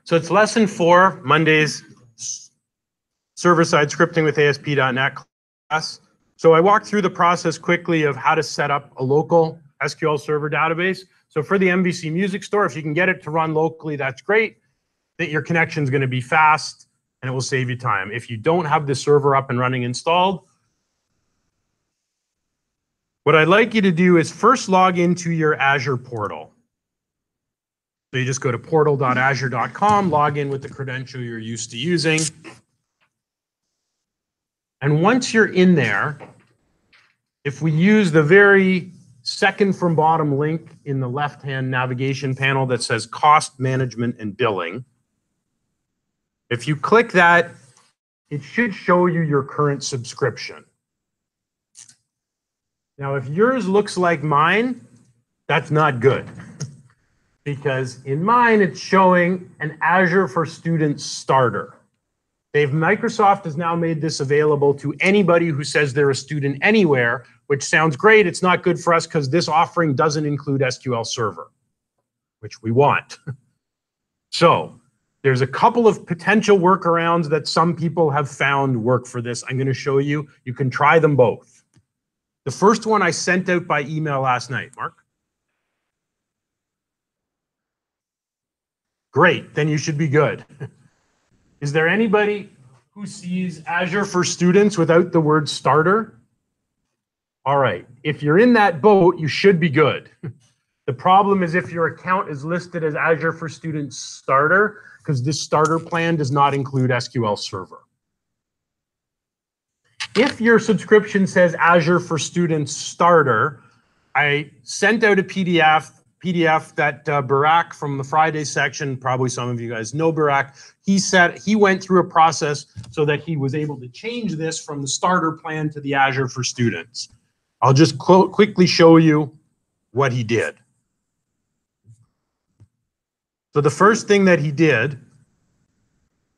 So it's lesson 4, Monday's server-side scripting with ASP.NET class. So I walked through the process quickly of how to set up a local SQL Server database. So for the MVC Music Store, if you can get it to run locally, that's great. That your connection is going to be fast and it will save you time. If you don't have the server up and running installed, what I'd like you to do is first log into your Azure portal. So you just go to portal.azure.com, log in with the credential you're used to using. And once you're in there, if we use the very second from bottom link in the left-hand navigation panel that says Cost Management and Billing, if you click that, it should show you your current subscription. Now, if yours looks like mine, that's not good. Because in mine, it's showing an Azure for Students starter. Microsoft has now made this available to anybody who says they're a student anywhere, which sounds great. It's not good for us because this offering doesn't include SQL Server, which we want. So there's a couple of potential workarounds that some people have found work for this. I'm going to show you. You can try them both. The first one I sent out by email last night. Mark? Great, then you should be good. Is there anybody who sees Azure for Students without the word starter? All right, if you're in that boat, you should be good. The problem is if your account is listed as Azure for Students starter, because this starter plan does not include SQL Server. If your subscription says Azure for Students starter, I sent out a PDF that Barak from the Friday section, probably some of you guys know Barak, he said he went through a process so that he was able to change this from the starter plan to the Azure for Students. I'll just quickly show you what he did. So the first thing that he did,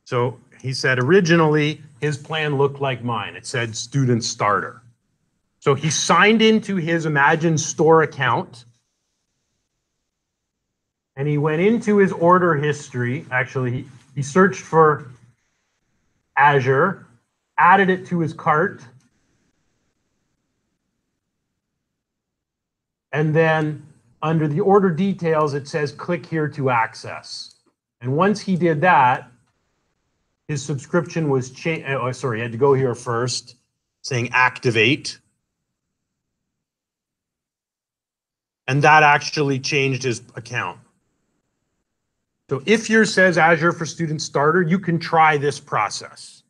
so he said originally his plan looked like mine. It said Student Starter. So he signed into his Imagine Store account and he went into his order history. Actually, he searched for Azure, added it to his cart, and then under the order details, it says click here to access. And once he did that, his subscription was changed. Oh, sorry, I had to go here first, saying activate. And that actually changed his account. So if yours says Azure for Students Starter, you can try this process.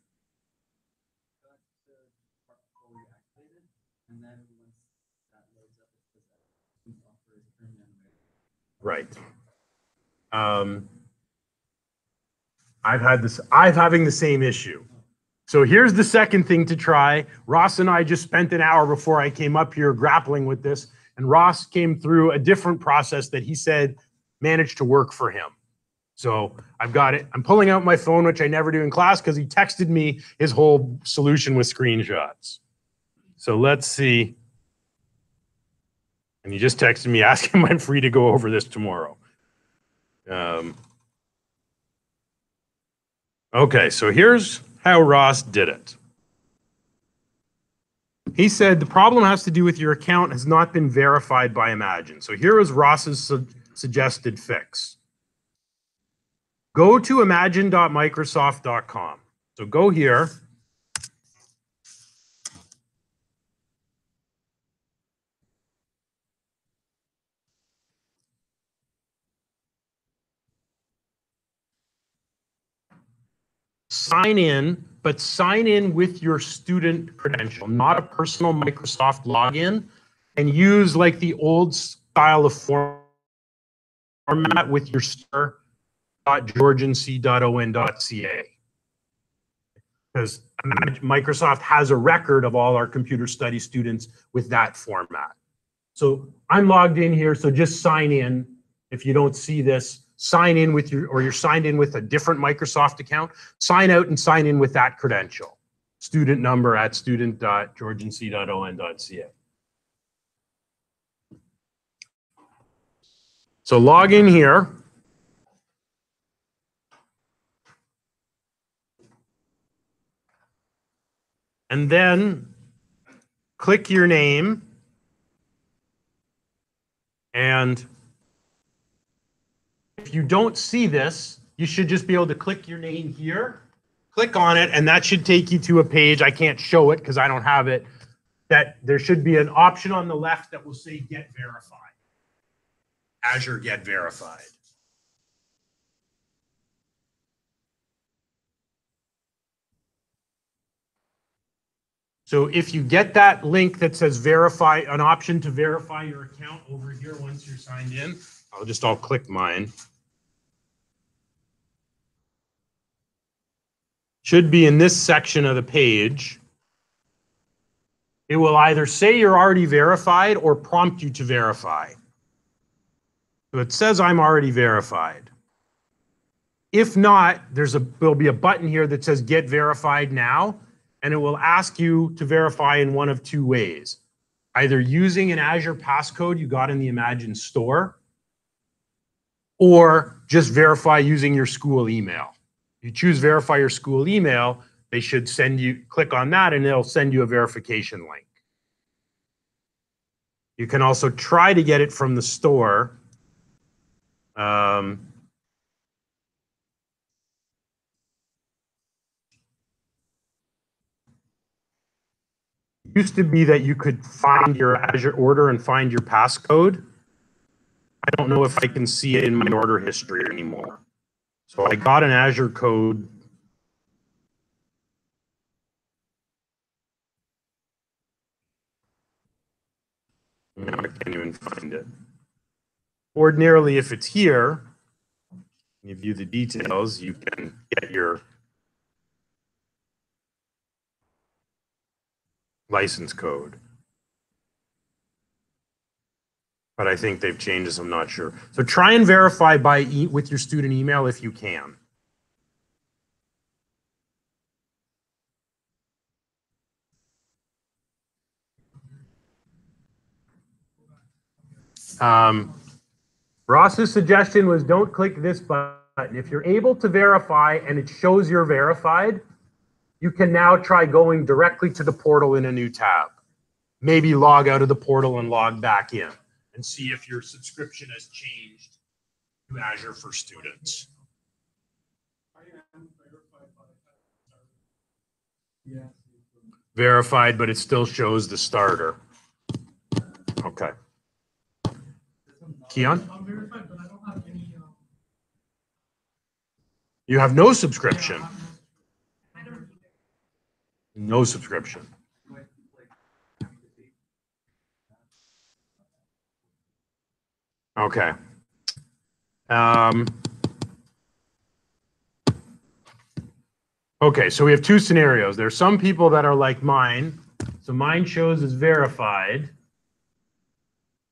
Right. I'm having the same issue. So here's the second thing to try. Ross and I just spent an hour before I came up here grappling with this, and Ross came through a different process that he said managed to work for him. So I've got it. I'm pulling out my phone, which I never do in class, because he texted me his whole solution with screenshots. So let's see. And he just texted me asking if I'm free to go over this tomorrow. Okay, so here's how Ross did it. He said the problem has to do with your account has not been verified by Imagine. So here is Ross's suggested fix. Go to imagine.microsoft.com. So go here. Sign in, but sign in with your student credential, not a personal Microsoft login, and use like the old style of format with your star.georgianc.on.ca. Because Microsoft has a record of all our computer study students with that format. So I'm logged in here, so just sign in. If you don't see this, sign in with or you're signed in with a different Microsoft account, sign out and sign in with that credential. Student number at student.georgianc.on.ca. So log in here. and then click your name, and if you don't see this, you should just be able to click your name here, click on it, and that should take you to a page. I can't show it because I don't have it. That there should be an option on the left that will say Get Verified. Azure Get Verified. So if you get that link that says verify, an option to verify your account over here once you're signed in, I'll click mine. Should be in this section of the page. It will either say you're already verified or prompt you to verify. So it says I'm already verified. If not, there'll be a button here that says Get Verified Now, and it will ask you to verify in one of two ways. Either using an Azure passcode you got in the Imagine store, or just verify using your school email. If you choose verify your school email, they should send you, click on that and it'll send you a verification link. You can also try to get it from the store. It used to be that you could find your Azure order and find your passcode. I don't know if I can see it in my order history anymore. So I got an Azure code. Now I can't even find it. Ordinarily, if it's here, you view the details, you can get your license code. But I think they've changed this, I'm not sure. So try and verify with your student email if you can. Ross's suggestion was don't click this button. If you're able to verify and it shows you're verified, you can now try going directly to the portal in a new tab. Maybe log out of the portal and log back in and see if your subscription has changed to Azure for Students. Verified, but it still shows the starter. Okay. Keon? I'm verified, but I don't have any. You have no subscription. No subscription. Okay. Okay, so we have two scenarios. There's some people that are like mine. So mine shows as verified,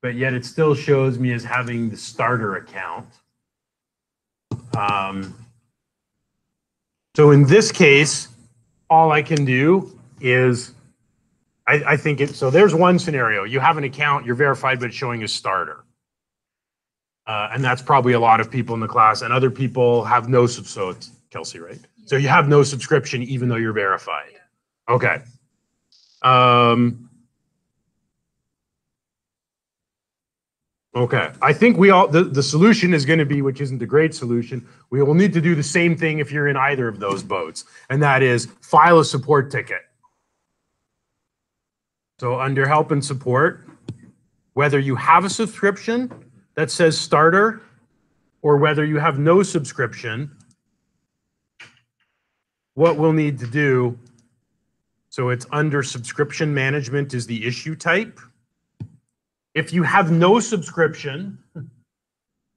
but yet it still shows me as having the starter account. So in this case, all I can do is, I think so there's one scenario. You have an account, you're verified, but it's showing as starter. And that's probably a lot of people in the class, and other people have no, so it's Kelcey, right? So you have no subscription even though you're verified. Okay. Okay, I think the solution is going to be, which isn't a great solution, we will need to do the same thing if you're in either of those boats, and that is file a support ticket. So under help and support, whether you have a subscription that says starter or whether you have no subscription, what we'll need to do, so it's under subscription management is the issue type. If you have no subscription,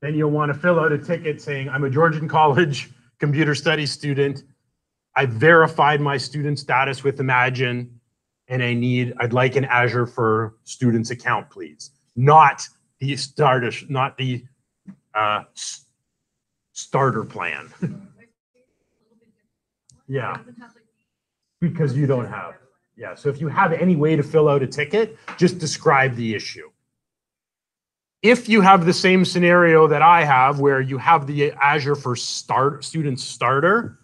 then you'll want to fill out a ticket saying, I'm a Georgian College computer studies student. I've verified my student status with Imagine, and I'd like an Azure for Students account, please. Not the starter, not the starter plan. Yeah, because you don't have. Yeah, so if you have any way to fill out a ticket, just describe the issue. If you have the same scenario that I have, where you have the Azure for Student Starter,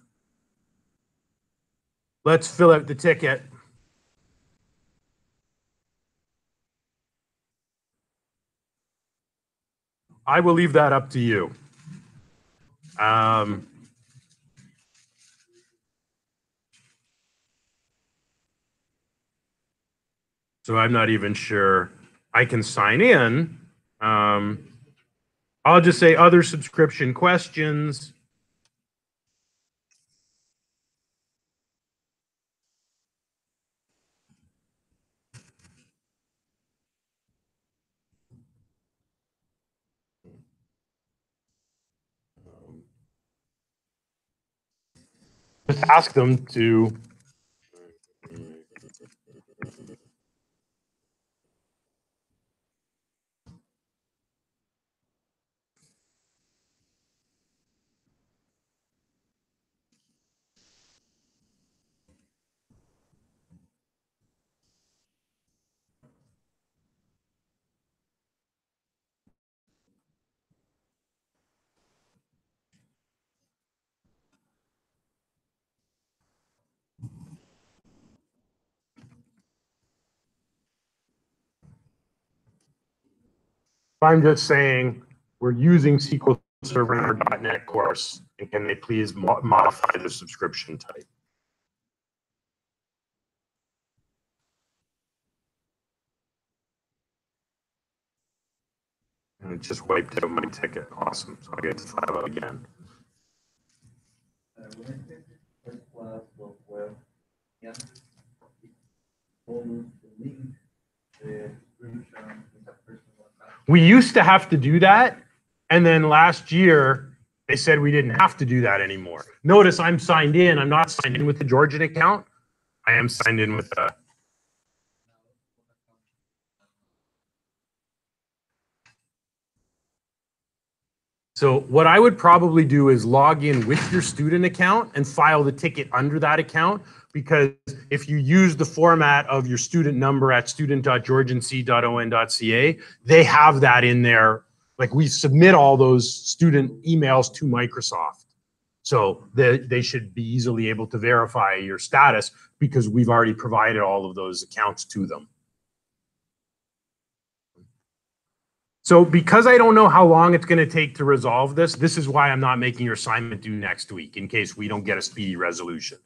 let's fill out the ticket I will leave that up to you. So I'm not even sure I can sign in. I'll just say other subscription questions. Just ask them to. I'm just saying we're using SQL Server in our .NET course, and can they please modify the subscription type? And it just wiped out my ticket. Awesome. So I get to file it again. We used to have to do that, and then last year they said we didn't have to do that anymore. Notice I'm signed in. I'm not signed in with the Georgian account. I am signed in with the. So what I would probably do is log in with your student account and file the ticket under that account, because if you use the format of your student number at student.georgianc.on.ca, they have that in there. Like, we submit all those student emails to Microsoft. So they should be easily able to verify your status because we've already provided all of those accounts to them. So because I don't know how long it's going to take to resolve this, this is why I'm not making your assignment due next week, in case we don't get a speedy resolution.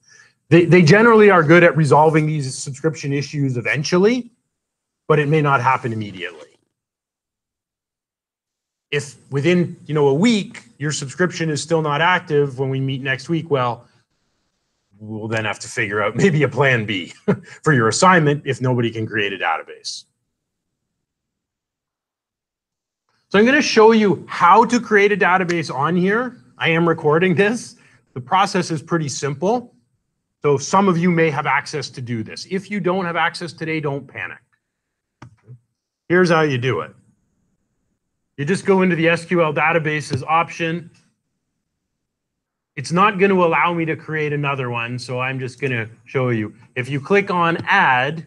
They generally are good at resolving these subscription issues eventually, but it may not happen immediately. If within, a week, your subscription is still not active when we meet next week, well, we'll then have to figure out maybe a plan B for your assignment if nobody can create a database. So I'm going to show you how to create a database on here. I am recording this. The process is pretty simple. So some of you may have access to do this. If you don't have access today, don't panic. Here's how you do it. You just go into the SQL databases option. It's not going to allow me to create another one, so I'm just going to show you. If you click on Add,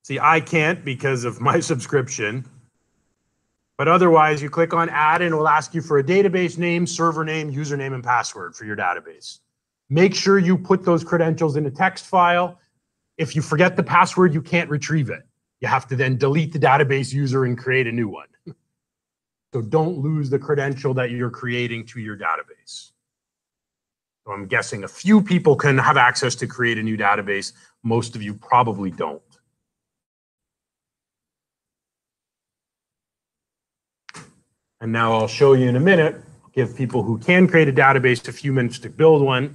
see, I can't because of my subscription. But otherwise, you click on Add, and it will ask you for a database name, server name, username, and password for your database. Make sure you put those credentials in a text file. If you forget the password, you can't retrieve it. You have to then delete the database user and create a new one. So don't lose the credential that you're creating to your database. So I'm guessing a few people can have access to create a new database. Most of you probably don't. And now I'll show you in a minute, give people who can create a database a few minutes to build one.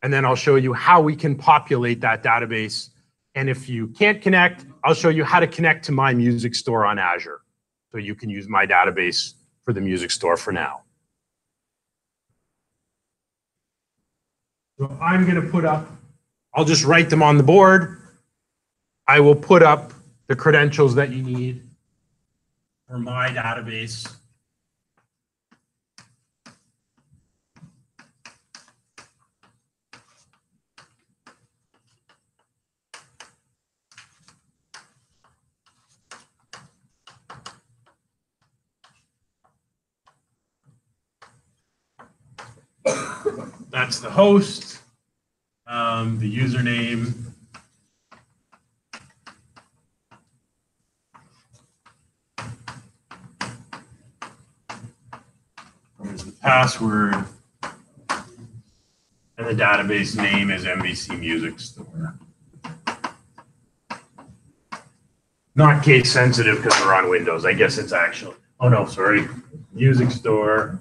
And then I'll show you how we can populate that database. And if you can't connect, I'll show you how to connect to my music store on Azure. So you can use my database for the music store for now. So I'm going to put up, I'll just write them on the board. I will put up the credentials that you need for my database. That's the host, the username, Here's the password. And the database name is MVC Music Store. Not case sensitive because we're on Windows. I guess it's actually, oh no, sorry. Music Store.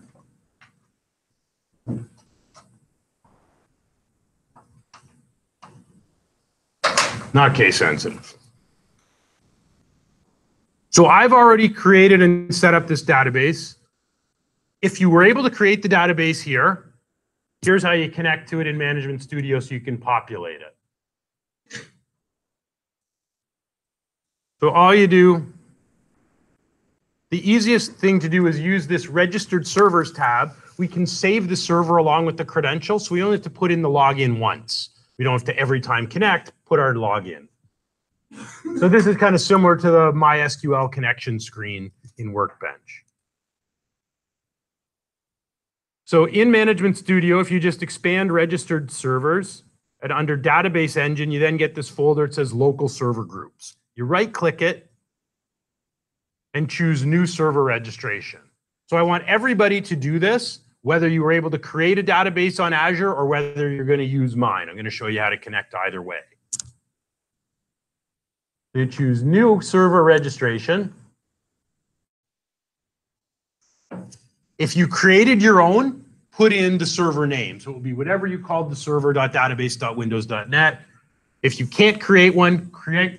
Not case sensitive. So I've already created and set up this database. If you were able to create the database here, here's how you connect to it in Management Studio so you can populate it. So all you do, the easiest thing to do is use this Registered Servers tab. We can save the server along with the credentials, so we only have to put in the login once. We don't have to every time connect, put our login. So this is kind of similar to the MySQL connection screen in Workbench. So in Management Studio, if you just expand Registered Servers, and under Database Engine, you then get this folder that says Local Server Groups. You right-click it and choose New Server Registration. So I want everybody to do this, whether you were able to create a database on Azure or whether you're going to use mine. I'm going to show you how to connect either way. You choose New Server Registration. If you created your own, put in the server name. So it will be whatever you called the server.database.windows.net. If you can't create one,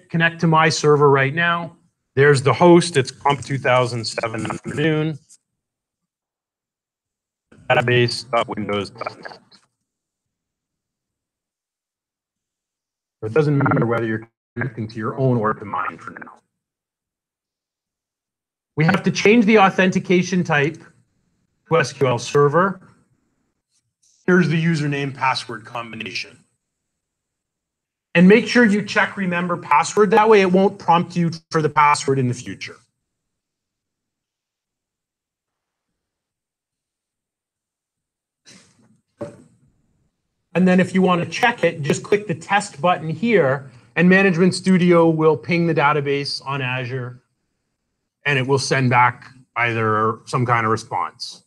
connect to my server right now. There's the host. It's COMP2007 afternoon. Database.windows.net. It doesn't matter whether you're connecting to your own or to mine for now. We have to change the authentication type to SQL Server. Here's the username password combination. And make sure you check remember password. That way it won't prompt you for the password in the future. And then if you want to check it, just click the test button here and Management Studio will ping the database on Azure and it will send back either some kind of response.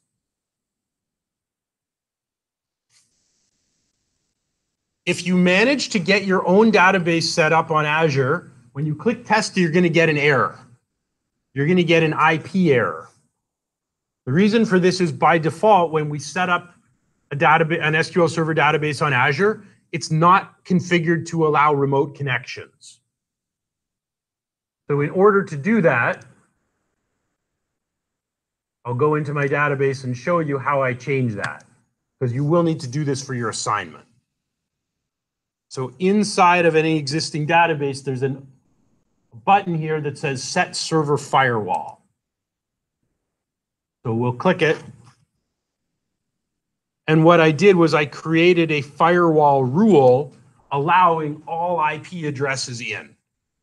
If you manage to get your own database set up on Azure, when you click test, you're going to get an error. You're going to get an IP error. The reason for this is by default, when we set up an SQL Server database on Azure, it's not configured to allow remote connections. So in order to do that, I'll go into my database and show you how I change that, because you will need to do this for your assignment. So inside of any existing database, there's a button here that says Set Server Firewall. So we'll click it. And what I did was I created a firewall rule allowing all IP addresses in.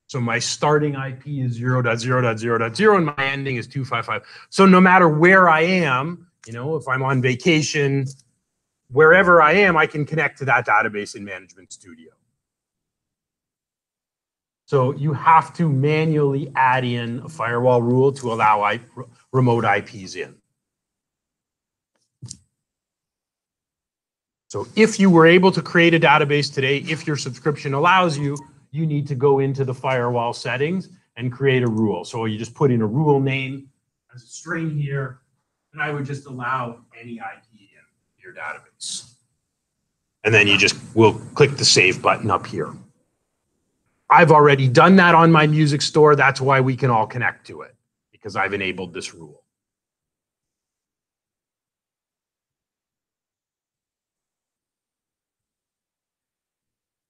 So my starting IP is 0.0.0.0 and my ending is 255. So no matter where I am, you know, if I'm on vacation, wherever I am, I can connect to that database in Management Studio. So you have to manually add in a firewall rule to allow remote IPs in. So if you were able to create a database today, if your subscription allows you, you need to go into the firewall settings and create a rule. So you just put in a rule name as a string here, and I would just allow any IP in your database. And then you just will click the save button up here. I've already done that on my music store. That's why we can all connect to it, because I've enabled this rule.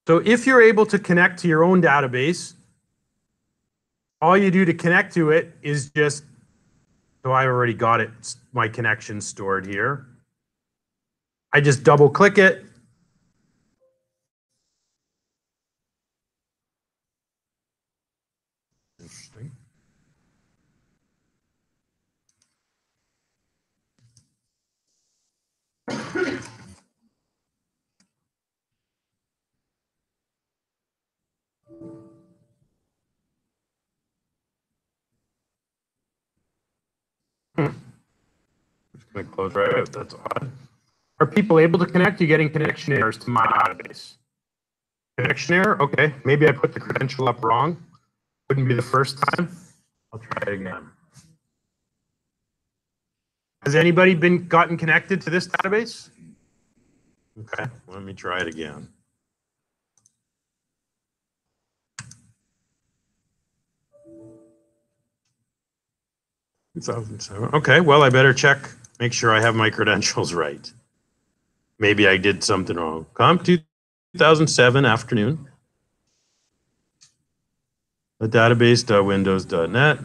So if you're able to connect to your own database, all you do to connect to it is just, so I already got it, my connection stored here. I just double click it. Interesting. Let me close right out. That's odd. Are people able to connect? You're getting connection errors to my database. Connection error? Okay. Maybe I put the credential up wrong. Wouldn't be the first time. I'll try it again. Has anybody gotten connected to this database? Okay. Let me try it again. Okay, well, I better check, make sure I have my credentials right. Maybe I did something wrong. COMP 2007 afternoon. The database.windows.net.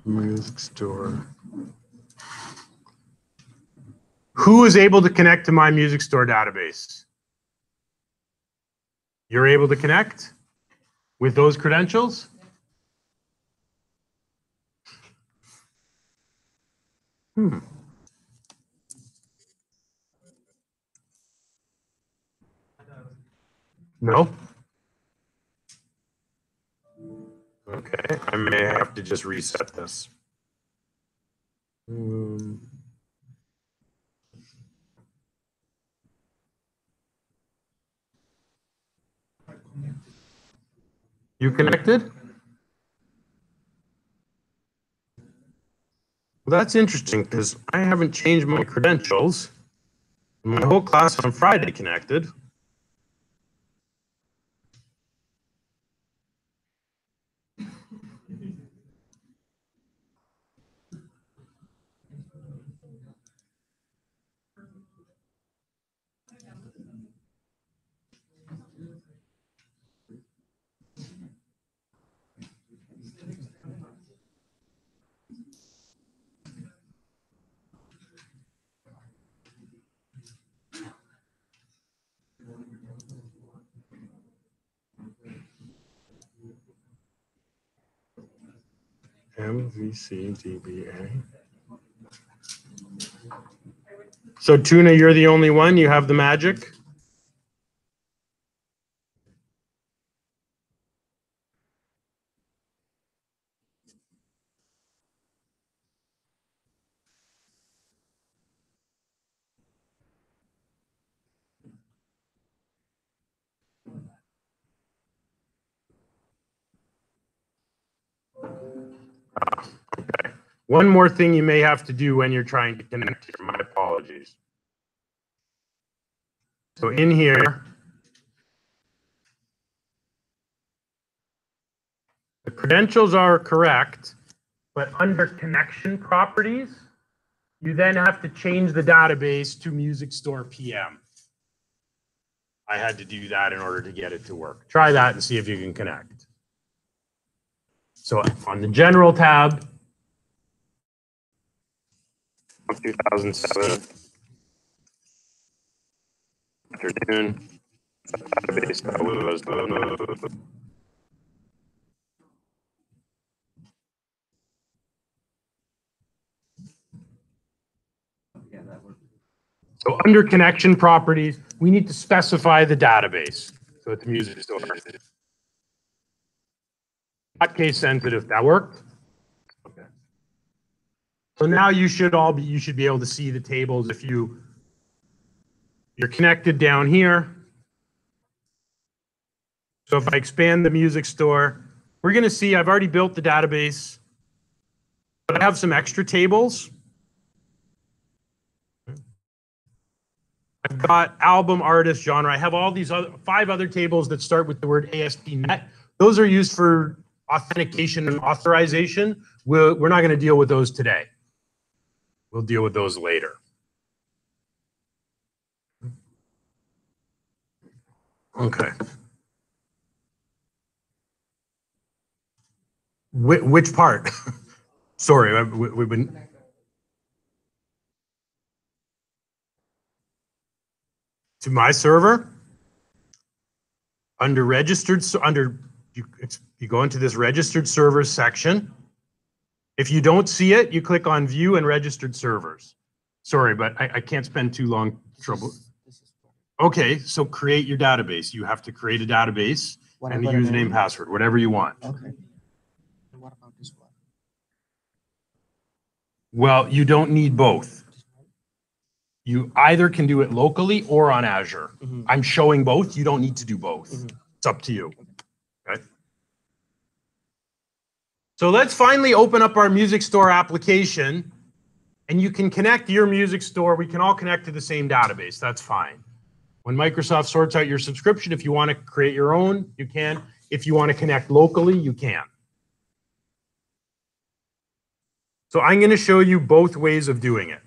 Music store. Who is able to connect to my music store database? You're able to connect with those credentials? No? Okay, I may have to just reset this. You connected? Well, that's interesting because I haven't changed my credentials. My whole class on Friday connected. MVCDBA. So Tuna, you're the only one. You have the magic. Okay. One more thing you may have to do when you're trying to connect here. My apologies. So in here, the credentials are correct, but under connection properties, you then have to change the database to Music Store PM. I had to do that in order to get it to work. Try that and see if you can connect. So on the General tab, 2007 afternoon, database was so under connection properties, we need to specify the database. So it's Music Store. Not case sensitive. That worked? Okay. So now you should be able to see the tables if you're connected down here. So if I expand the Music Store, we're going to see I've already built the database, but I have some extra tables. I've got album, artist, genre. I have all these 5 other tables that start with the word ASP.NET. Those are used for authentication and authorization. We're not going to deal with those today. We'll deal with those later. Okay. Which part? Sorry, we've been. To my server? Under registered, do you go into this registered servers section. If you don't see it, you click on view and registered servers. Sorry, but I can't spend too long trouble. Okay, so create your database. You have to create a database and the username, password, whatever you want. Okay. And what about this one? Well, you don't need both. You either can do it locally or on Azure. I'm showing both. You don't need to do both. It's up to you. Okay. So let's finally open up our music store application, and you can connect your music store. We can all connect to the same database. That's fine. When Microsoft sorts out your subscription, if you want to create your own, you can. If you want to connect locally, you can. So I'm going to show you both ways of doing it.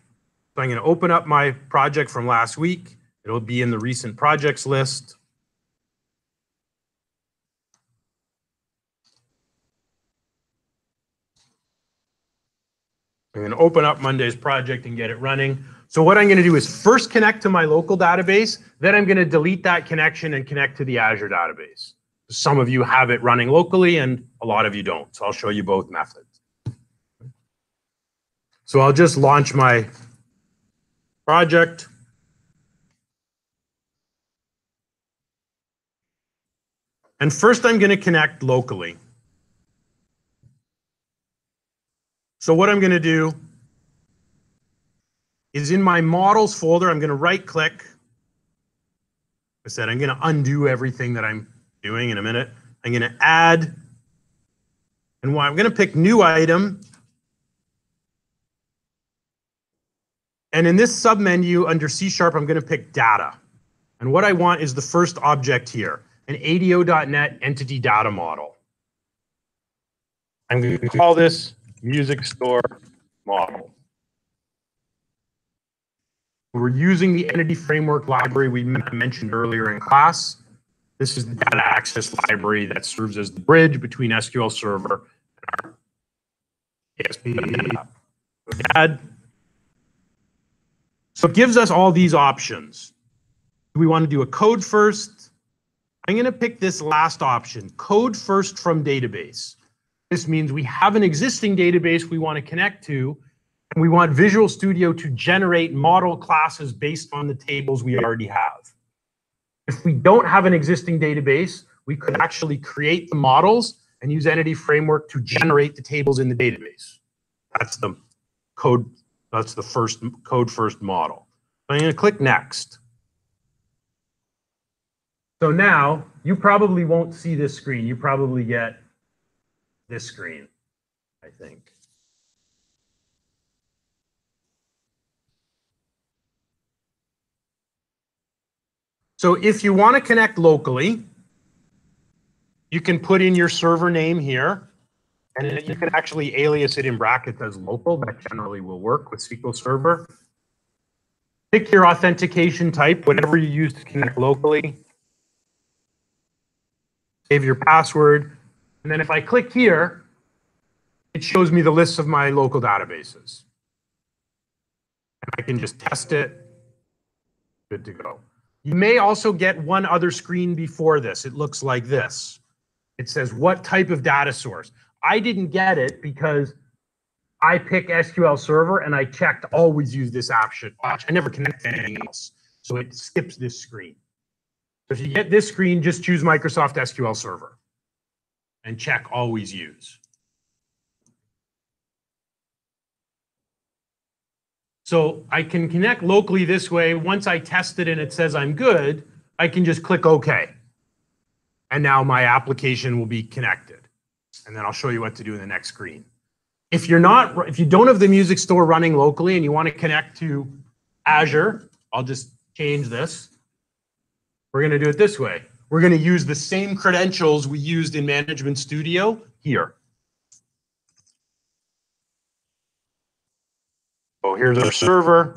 So I'm going to open up my project from last week. It'll be in the recent projects list. I'm going to open up Monday's project and get it running. So what I'm going to do is first connect to my local database. Then I'm going to delete that connection and connect to the Azure database. Some of you have it running locally and a lot of you don't. So I'll show you both methods. So I'll just launch my project. And first I'm going to connect locally. So what I'm going to do is in my models folder, I'm going to right click. I said I'm going to undo everything that I'm doing in a minute. I'm going to add, and I'm going to pick new item. And in this submenu under C#, I'm going to pick data. And what I want is the first object here, an ADO.NET entity data model. I'm going to call this music store model. We're using the entity framework library we mentioned earlier in class. This is the data access library that serves as the bridge between SQL Server and our ASP. Add. So it gives us all these options. Do we want to do a code first? I'm going to pick this last option, code first from database. This means we have an existing database we want to connect to, and we want Visual Studio to generate model classes based on the tables we already have. If we don't have an existing database, we could actually create the models and use Entity Framework to generate the tables in the database. That's the code. That's the first code first model. So I'm going to click next. So now you probably won't see this screen. You probably get this screen, I think. So if you want to connect locally, you can put in your server name here, and you can actually alias it in brackets as local. That generally will work with SQL Server. Pick your authentication type, whatever you use to connect locally. Save your password. And then if I click here, it shows me the list of my local databases. And I can just test it. Good to go. You may also get one other screen before this. It looks like this. It says, what type of data source? I didn't get it because I pick SQL Server and I checked always use this option. Watch, I never connect to anything else. So it skips this screen. If you get this screen, just choose Microsoft SQL Server and check always use. So I can connect locally this way. Once I test it and it says I'm good, I can just click OK. And now my application will be connected. And then I'll show you what to do in the next screen. If you don't have the music store running locally and you want to connect to Azure, I'll just change this. We're going to do it this way. We're going to use the same credentials we used in Management Studio here. So here's our server.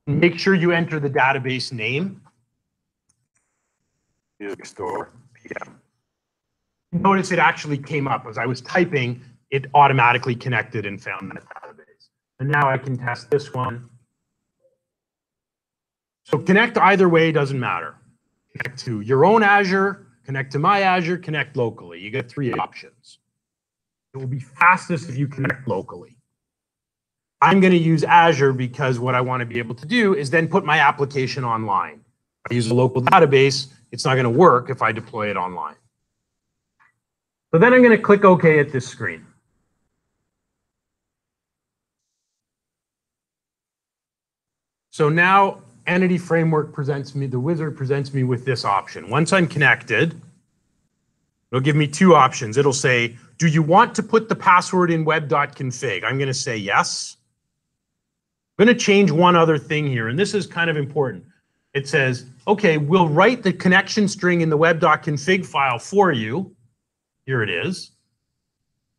Make sure you enter the database name. Music store PM. Notice it actually came up as I was typing, it automatically connected and found that database. And now I can test this one. So connect either way, doesn't matter. Connect to your own Azure, connect to my Azure, connect locally. You get 3 options. It will be fastest if you connect locally. I'm going to use Azure because what I want to be able to do is then put my application online. If I use a local database, it's not going to work if I deploy it online. So then I'm going to click OK at this screen. So now Entity Framework presents me, the wizard presents me with this option. Once I'm connected, it'll give me 2 options. It'll say, do you want to put the password in web.config? I'm going to say yes. I'm going to change one other thing here, and this is kind of important. It says, okay, we'll write the connection string in the web.config file for you. Here it is.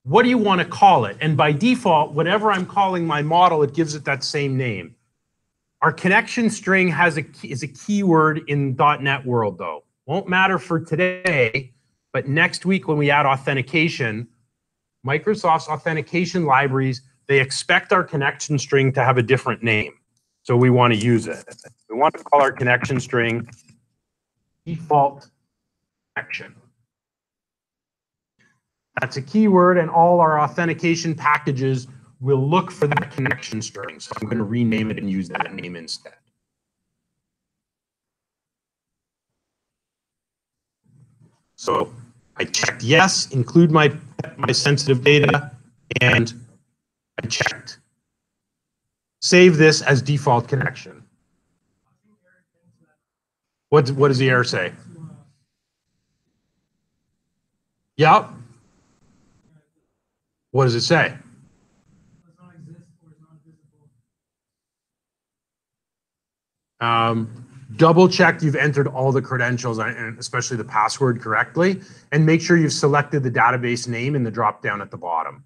What do you want to call it? And by default, whatever I'm calling my model, it gives it that same name. Our connection string is a keyword in .NET world, though. Won't matter for today, but next week when we add authentication, Microsoft's authentication libraries, they expect our connection string to have a different name. So we want to use it. We want to call our connection string default connection. That's a keyword, and all our authentication packages will look for that connection string. So I'm going to rename it and use that name instead. So I checked yes, include my sensitive data, and I checked save this as default connection. What does the error say? Yep. What does it say? Double check you've entered all the credentials, and especially the password, correctly, and make sure you've selected the database name in the drop down at the bottom.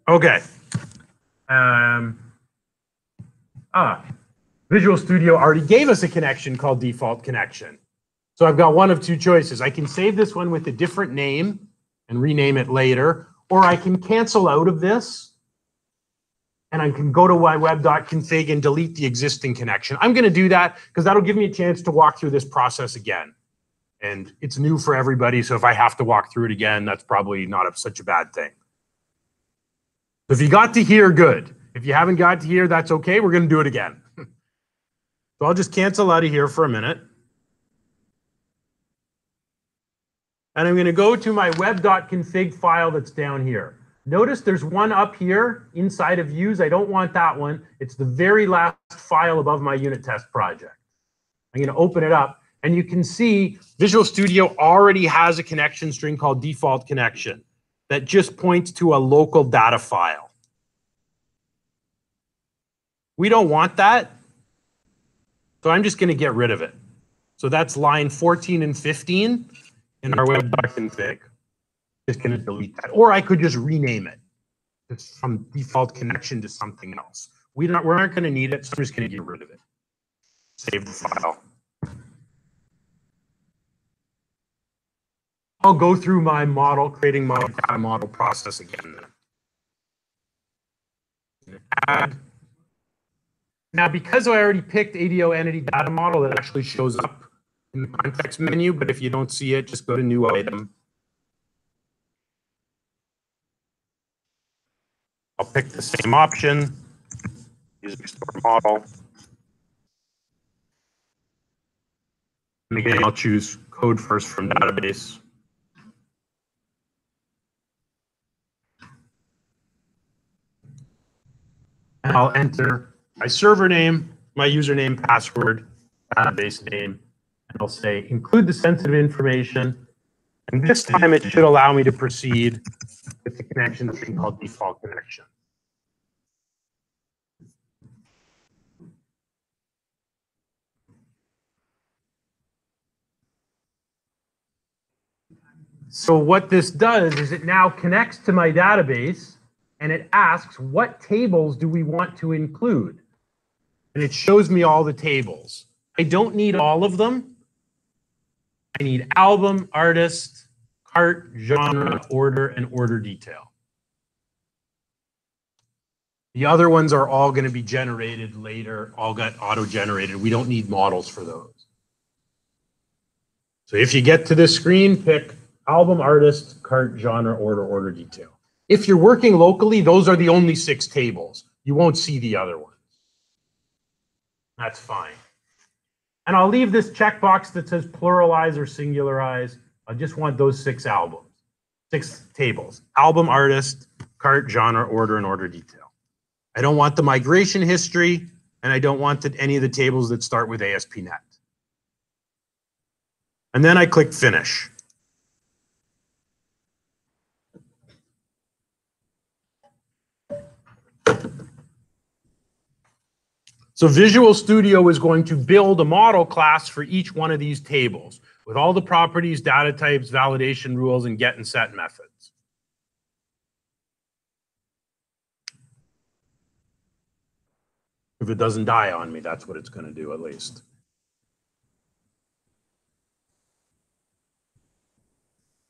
Okay. Visual Studio already gave us a connection called default connection. So I've got one of 2 choices. I can save this one with a different name and rename it later, or I can cancel out of this and I can go to my web.config and delete the existing connection. I'm going to do that because that'll give me a chance to walk through this process again. And it's new for everybody, so if I have to walk through it again, that's probably not such a bad thing. So if you got to here, good. If you haven't got to here, that's okay. We're going to do it again. So I'll just cancel out of here for a minute. And I'm going to go to my web.config file that's down here. Notice there's one up here inside of views. I don't want that one. It's the very last file above my unit test project. I'm going to open it up, and you can see Visual Studio already has a connection string called default connection that just points to a local data file. We don't want that, so I'm just going to get rid of it. So that's line 14 and 15 in our web.config. Just going to delete that, or I could just rename it. It's from default connection to something else. We aren't going to need it, so I'm just going to get rid of it. Save the file. I'll go through my model, creating my data model process again. Add. Now, because I already picked ADO entity data model, it actually shows up in the context menu, but if you don't see it, just go to new item. I'll pick the same option, use restore model. And again, I'll choose code first from database. And I'll enter my server name, my username, password, database name, and I'll say include the sensitive information. And this time it should allow me to proceed with the connection string called default connection. So what this does is it now connects to my database and it asks what tables do we want to include. And it shows me all the tables. I don't need all of them. I need album, artist, cart, genre, order, and order detail. The other ones are all going to be generated later, all got auto-generated. We don't need models for those. So if you get to this screen, pick album, artist, cart, genre, order, order detail. If you're working locally, those are the only 6 tables. You won't see the other ones. That's fine. And I'll leave this checkbox that says pluralize or singularize. I just want those 6 albums, 6 tables. Album, artist, cart, genre, order, and order detail. I don't want the migration history, and I don't want any of the tables that start with ASP.NET. And then I click Finish. So Visual Studio is going to build a model class for each one of these tables with all the properties, data types, validation rules, and get and set methods. If it doesn't die on me, that's what it's going to do at least.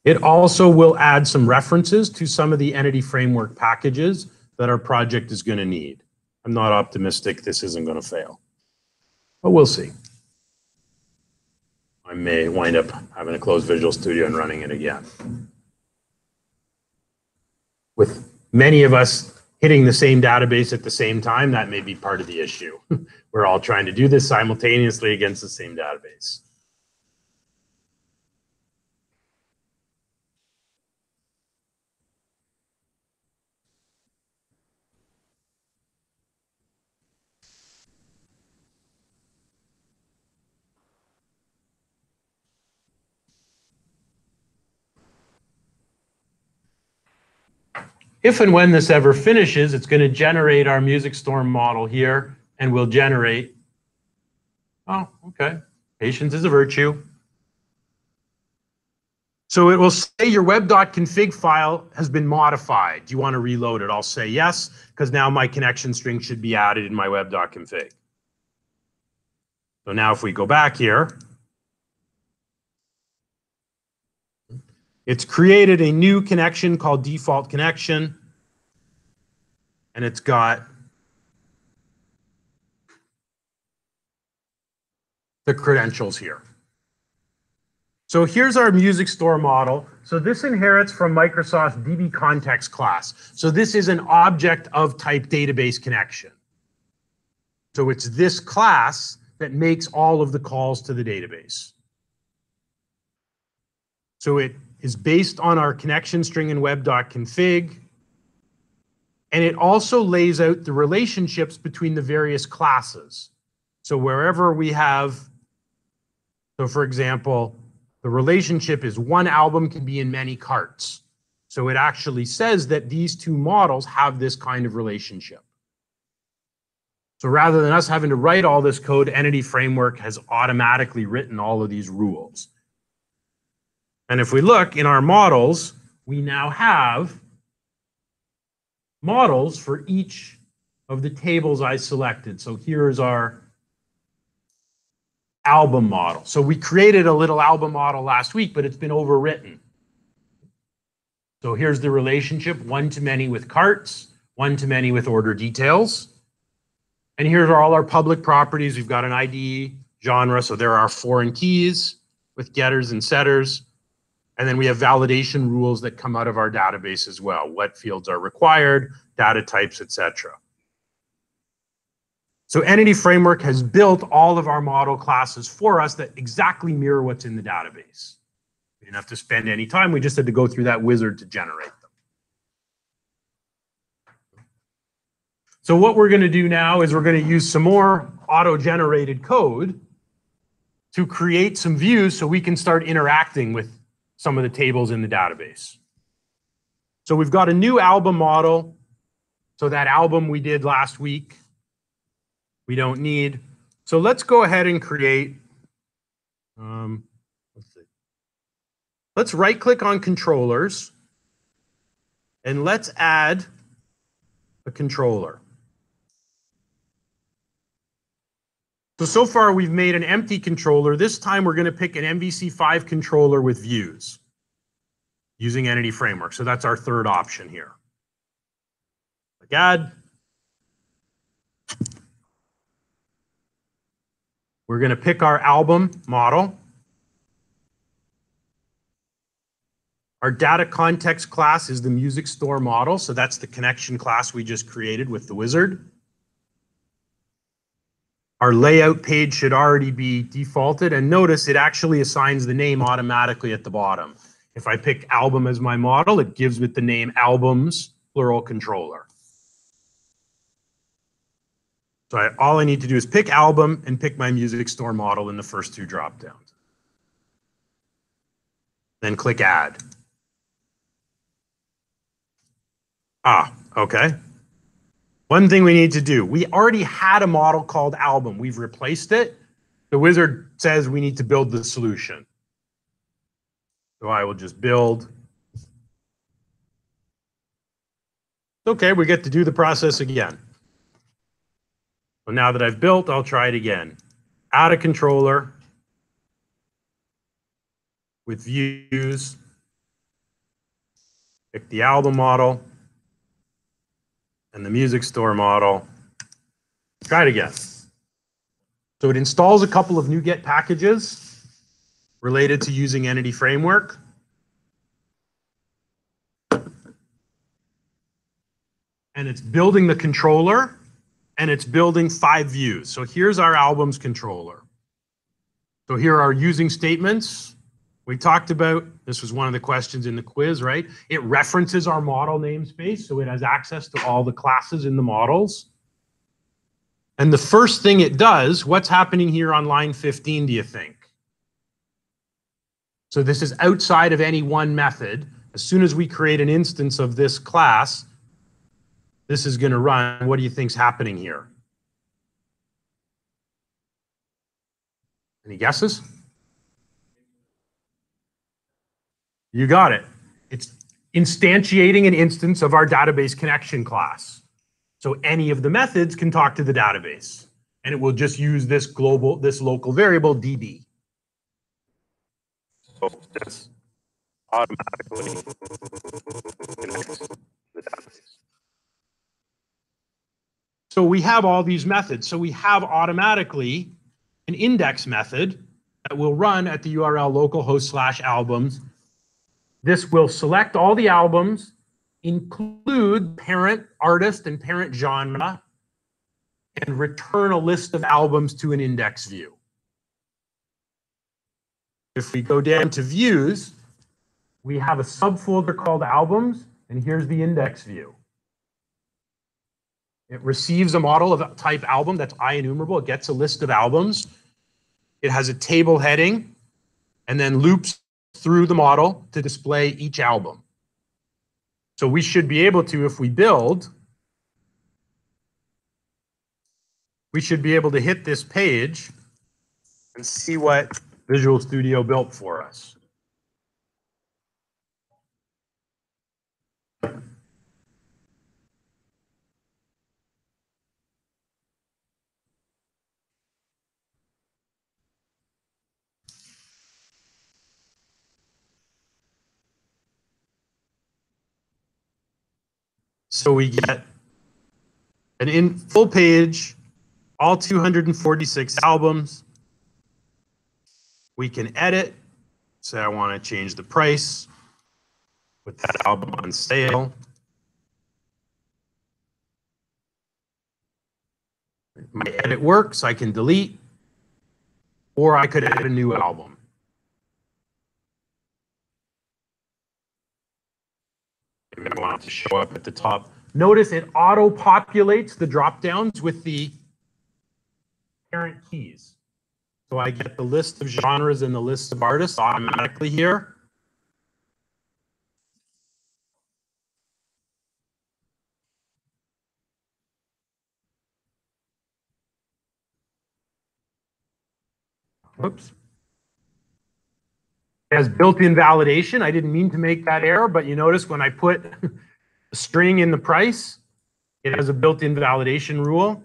It also will add some references to some of the entity framework packages that our project is going to need. I'm not optimistic this isn't going to fail, but we'll see. I may wind up having to close Visual Studio and running it again. With many of us hitting the same database at the same time, that may be part of the issue. We're all trying to do this simultaneously against the same database. If and when this ever finishes, it's going to generate our Music Storm model here, and we'll generate, oh, okay, patience is a virtue. So it will say your web.config file has been modified. Do you want to reload it? I'll say yes, because now my connection string should be added in my web.config. So now if we go back here, it's created a new connection called default connection, and it's got the credentials here. So here's our music store model. So this inherits from Microsoft's DB context class. So this is an object of type database connection. So it's this class that makes all of the calls to the database. So it is based on our connection string in web.config. And it also lays out the relationships between the various classes. So wherever we have, so for example, the relationship is one album can be in many carts. So it actually says that these two models have this kind of relationship. So rather than us having to write all this code, Entity Framework has automatically written all of these rules. And if we look in our models, we now have models for each of the tables I selected. So here's our album model. So we created a little album model last week, but it's been overwritten. So here's the relationship, one-to-many with carts, one-to-many with order details. And here's all our public properties. We've got an ID, genre, so there are foreign keys with getters and setters. And then we have validation rules that come out of our database as well. What fields are required, data types, etc. So Entity Framework has built all of our model classes for us that exactly mirror what's in the database. We didn't have to spend any time. We just had to go through that wizard to generate them. So what we're going to do now is we're going to use some more auto-generated code to create some views so we can start interacting with some of the tables in the database. So we've got a new album model. So that album we did last week, we don't need. So let's go ahead and create, let's see. Let's right click on controllers and let's add a controller. So far we've made an empty controller. This time we're going to pick an MVC5 controller with views using Entity Framework. So that's our third option here. Click add. We're going to pick our album model. Our data context class is the music store model. So that's the connection class we just created with the wizard. Our layout page should already be defaulted. And notice it actually assigns the name automatically at the bottom. If I pick album as my model, it gives it the name albums, plural controller. So all I need to do is pick album and pick my music store model in the first two dropdowns. Then click add. Okay. One thing we need to do, we already had a model called album. We've replaced it. The wizard says we need to build the solution. So I will just build. Okay, we get to do the process again. So now that I've built, I'll try it again. Add a controller with views. Pick the album model and the music store model. Try it again. So it installs a couple of NuGet packages related to using Entity Framework. And it's building the controller, and it's building 5 views. So here's our albums controller. So here are using statements. We talked about, this was one of the questions in the quiz, right? It references our model namespace, so it has access to all the classes in the models. And the first thing it does, what's happening here on line 15, do you think? So this is outside of any one method. As soon as we create an instance of this class, this is going to run. What do you think's happening here? Any guesses? You got it. It's instantiating an instance of our database connection class. So any of the methods can talk to the database. And it will just use this local variable DB. So this automatically connects the database. So we have all these methods. So we have automatically an index method that will run at the URL localhost/albums. This will select all the albums, include parent artist and parent genre, and return a list of albums to an index view. If we go down to views, we have a subfolder called albums, and here's the index view. It receives a model of type album that's IEnumerable. It gets a list of albums. It has a table heading and then loops through the model to display each album. So we should be able to, if we build, we should be able to hit this page and see what Visual Studio built for us. So we get an full page, all 246 albums. We can edit. Say I want to change the price. Put that album on sale. My edit works. I can delete, or I could add a new album. Maybe I want it to show up at the top. Notice it auto-populates the drop-downs with the parent keys. So I get the list of genres and the list of artists automatically here. Whoops. It has built-in validation. I didn't mean to make that error, but you notice when I put a string in the price, it has a built-in validation rule.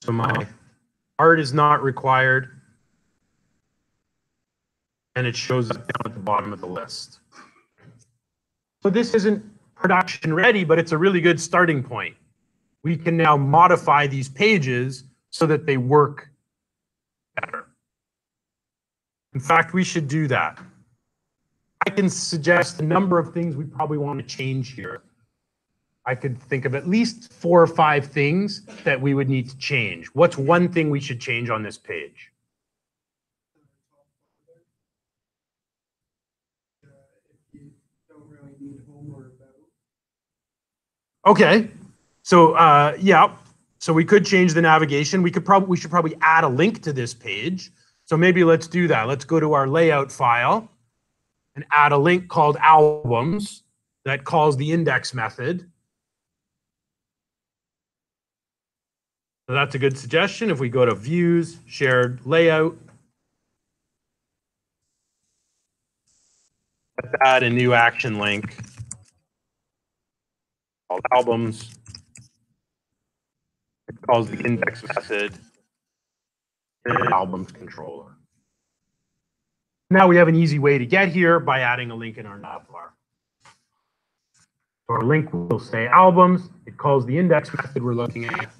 So my art is not required, and it shows up down at the bottom of the list. So this isn't production ready, but it's a really good starting point. We can now modify these pages so that they work better. In fact, we should do that. I can suggest a number of things we probably want to change here. I could think of at least 4 or 5 things that we would need to change. What's one thing we should change on this page? Okay, so yeah, so we could change the navigation. We should probably add a link to this page. So maybe let's do that. Let's go to our layout file and add a link called albums that calls the index method. So that's a good suggestion. If we go to views, shared layout, let's add a new action link called albums. It calls the index method and albums controller. Now we have an easy way to get here by adding a link in our nav bar. So our link will say albums. It calls the index method we're looking at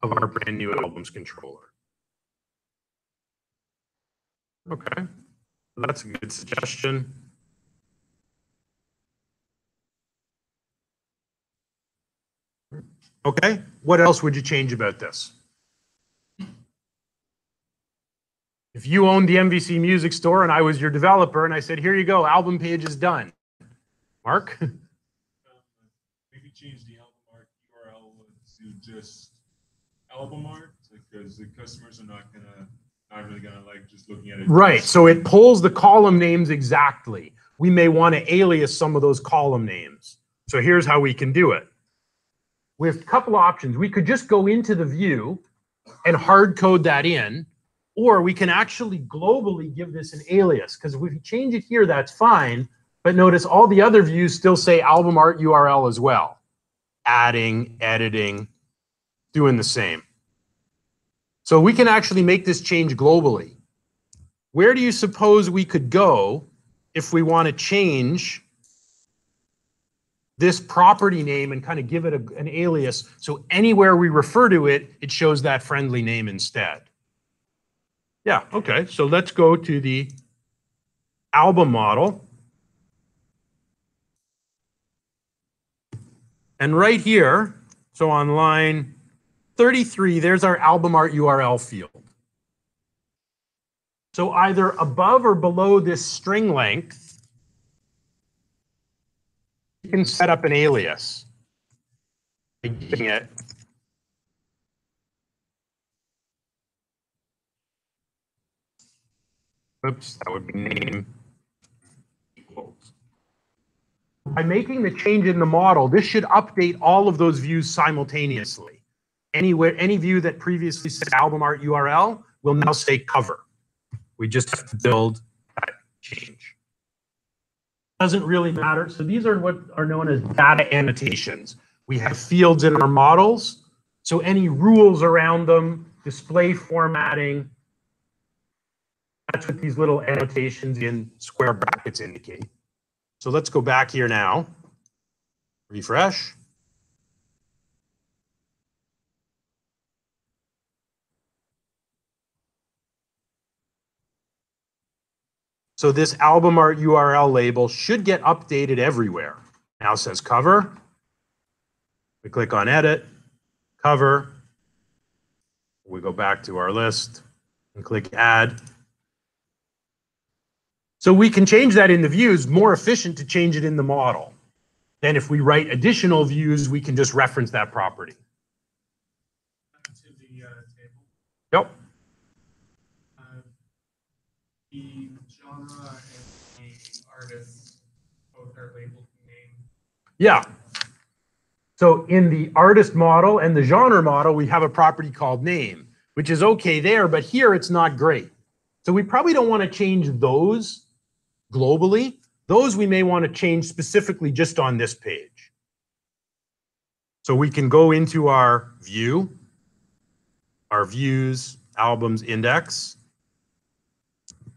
of our brand new albums controller. Okay, so that's a good suggestion. Okay, what else would you change about this? If you owned the MVC Music Store and I was your developer and I said, here you go, album page is done. Mark? Maybe change the album art URL to just album art, because the customers are not really gonna like just looking at it. Right, so it pulls the column names exactly. We may want to alias some of those column names. So here's how we can do it. We have a couple options. We could just go into the view and hard code that in, or we can actually globally give this an alias, because if we change it here, that's fine. But notice all the other views still say album art URL as well. Adding, editing, doing the same. So we can actually make this change globally. Where do you suppose we could go if we want to change this property name and kind of give it an alias, so anywhere we refer to it, it shows that friendly name instead? Yeah, okay, so let's go to the album model. And right here, so on line 33, there's our album art URL field. So either above or below this string length, you can set up an alias. Giving it oops, that would be name equals. By making the change in the model, this should update all of those views simultaneously. Any view that previously said album art URL will now say cover. We just have to build that change. Doesn't really matter. So these are what are known as data annotations. We have fields in our models, so any rules around them, display formatting, that's what these little annotations in square brackets indicate. So let's go back here now, refresh. So this album art URL label should get updated everywhere. Now it says cover. We click on edit, cover. We go back to our list and click add. So we can change that in the views, more efficient to change it in the model. Then if we write additional views, we can just reference that property. To the table. Yep. The genre and the artist both are labeled name. Yeah. So in the artist model and the genre model, we have a property called name, which is okay there, but here it's not great. So we probably don't want to change those globally. Those we may want to change specifically just on this page. So we can go into our view, our views, albums index.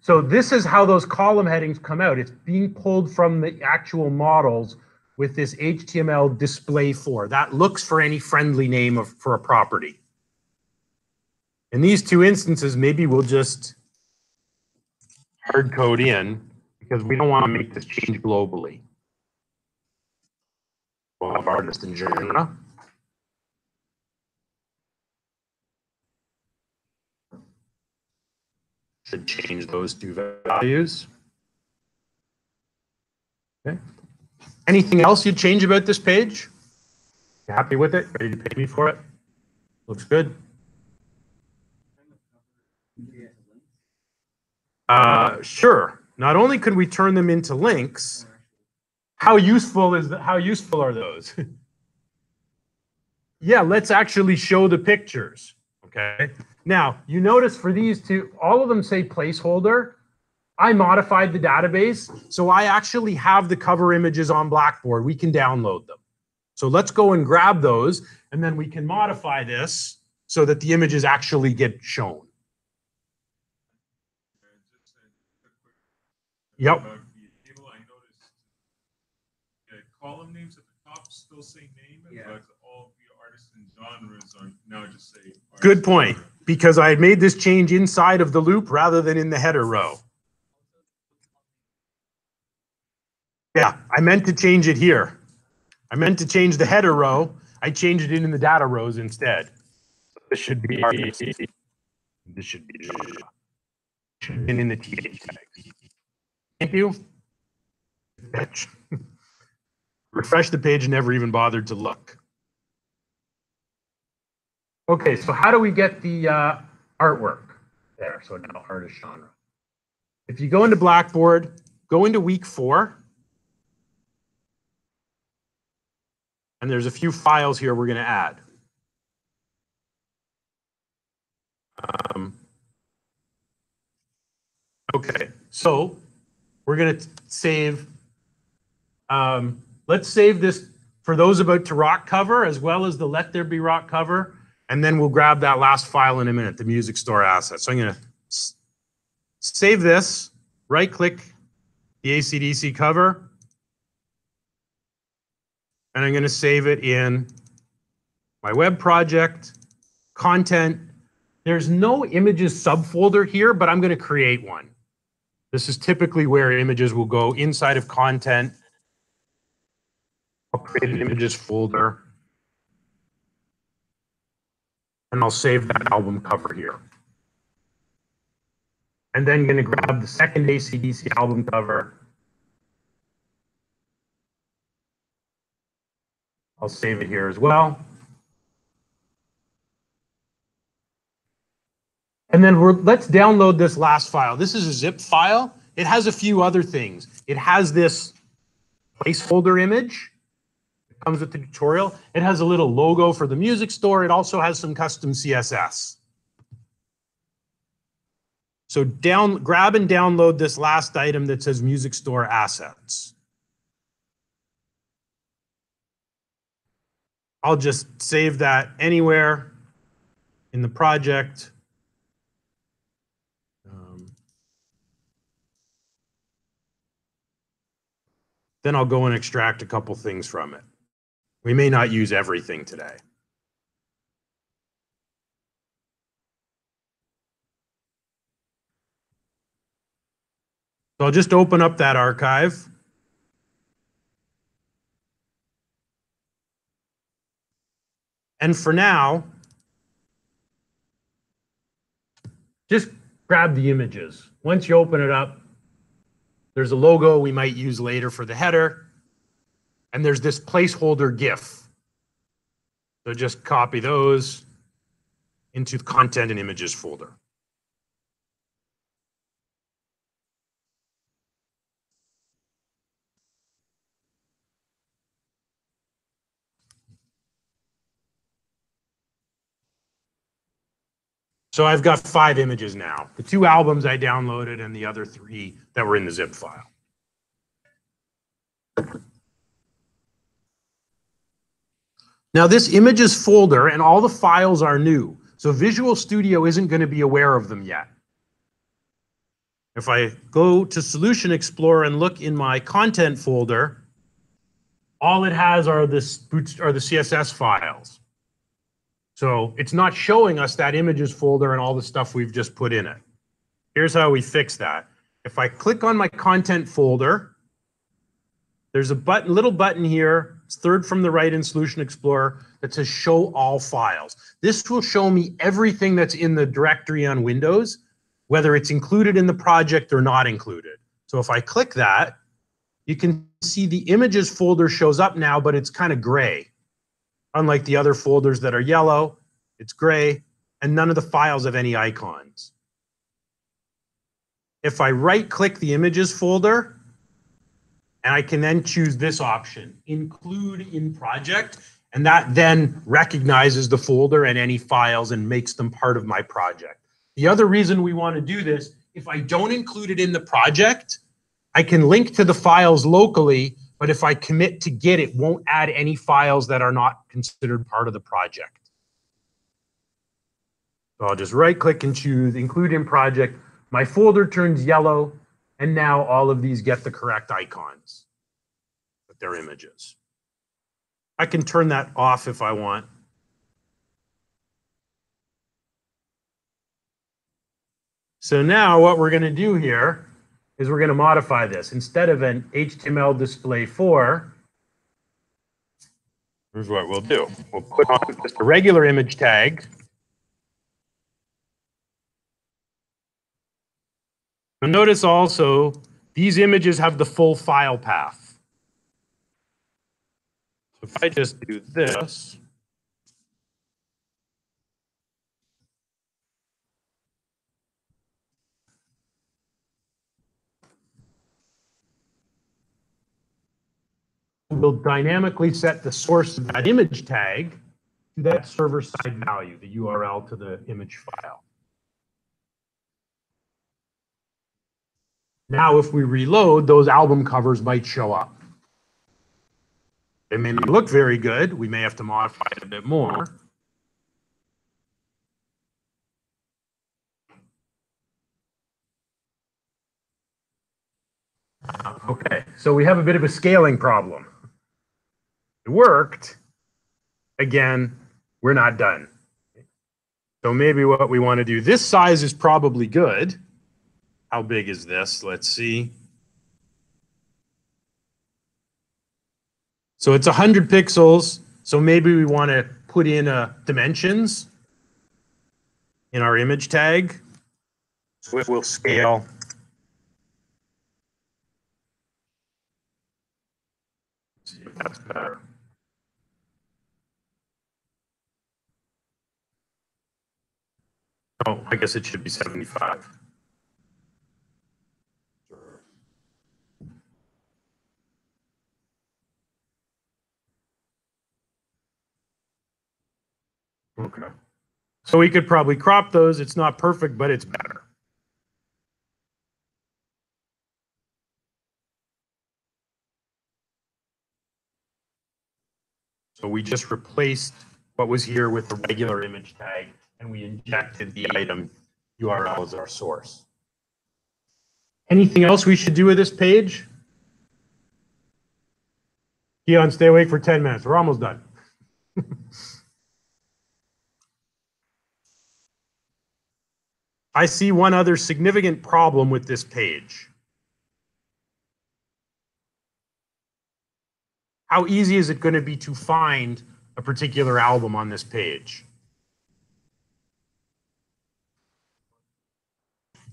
So this is how those column headings come out. It's being pulled from the actual models with this HTML display for. That looks for any friendly name for a property. In these two instances, maybe we'll just hard code in because we don't want to make this change globally. We'll have artist and genre. Should change those two values. Okay. Anything else you'd change about this page? You happy with it? Ready to pay me for it? Looks good. Sure. Not only could we turn them into links, how useful are those? Yeah, let's actually show the pictures. Okay. Now, you notice for these two, all of them say placeholder. I modified the database, so I actually have the cover images on Blackboard. We can download them. So let's go and grab those, and then we can modify this so that the images actually get shown. Yep. I noticed column names at the top still say name, but all the artists and genres are now just say artist. Good point, because I had made this change inside of the loop rather than in the header row. Yeah, I meant to change it here. I meant to change the header row. I changed it in the data rows instead. This should be REC. This should be and in the TH tags. Thank you. Bitch. Refresh the page and never even bothered to look. Okay, so how do we get the artwork there? So now artist genre. If you go into Blackboard, go into week 4. And there's a few files here we're going to add. Okay, so we're going to save. Let's save this for those about to rock cover as well as the Let There Be Rock cover. And then we'll grab that last file in a minute, the music store asset. So I'm going to save this, right click the AC/DC cover. And I'm going to save it in my web project, content. There's no images subfolder here, but I'm going to create one. This is typically where images will go inside of content. I'll create an images folder. And I'll save that album cover here. And then I'm going to grab the second AC/DC album cover. I'll save it here as well. And then let's download this last file. This is a zip file. It has a few other things. It has this placeholder image. It comes with the tutorial. It has a little logo for the music store. It also has some custom CSS. So grab and download this last item that says music store assets. I'll just save that anywhere in the project. Then I'll go and extract a couple things from it. We may not use everything today. So I'll just open up that archive. And for now, just grab the images. Once you open it up, there's a logo we might use later for the header. And there's this placeholder GIF. So just copy those into the content and images folder. So I've got 5 images now. The 2 albums I downloaded and the other 3 that were in the zip file. Now this images folder and all the files are new. So Visual Studio isn't going to be aware of them yet. If I go to Solution Explorer and look in my content folder, all it has are the CSS files. So it's not showing us that images folder and all the stuff we've just put in it. Here's how we fix that. If I click on my content folder, there's a button, little button here, it's third from the right in Solution Explorer, that says Show All Files. This will show me everything that's in the directory on Windows, whether it's included in the project or not included. So if I click that, you can see the images folder shows up now, but it's kind of gray. Unlike the other folders that are yellow, it's gray, and none of the files have any icons. If I right-click the images folder, and I can then choose this option, Include in Project, and that then recognizes the folder and any files and makes them part of my project. The other reason we want to do this, if I don't include it in the project, I can link to the files locally, but if I commit to Git, it won't add any files that are not considered part of the project. So I'll just right-click and choose Include in Project. My folder turns yellow, and now all of these get the correct icons, but they're images. I can turn that off if I want. So now what we're going to do here is we're going to modify this. Instead of an HTML display 4, here's what we'll do. We'll put on just a regular image tag. But notice also, these images have the full file path. So if I just do this, we'll dynamically set the source of that image tag to that server-side value, the URL to the image file. Now, if we reload, those album covers might show up. They may not look very good. We may have to modify it a bit more. Okay, so we have a bit of a scaling problem. It worked. Again, we're not done. So maybe what we want to do, this size is probably good. How big is this? Let's see. So it's 100 pixels. So maybe we want to put in dimensions in our image tag. So it will scale. Let's see if that's better. Oh, I guess it should be 75. Okay. So we could probably crop those. It's not perfect, but it's better. So we just replaced what was here with the regular image tag, and we injected the item URL as our source. Anything else we should do with this page? Keon, stay awake for 10 minutes. We're almost done. I see one other significant problem with this page. How easy is it going to be to find a particular album on this page?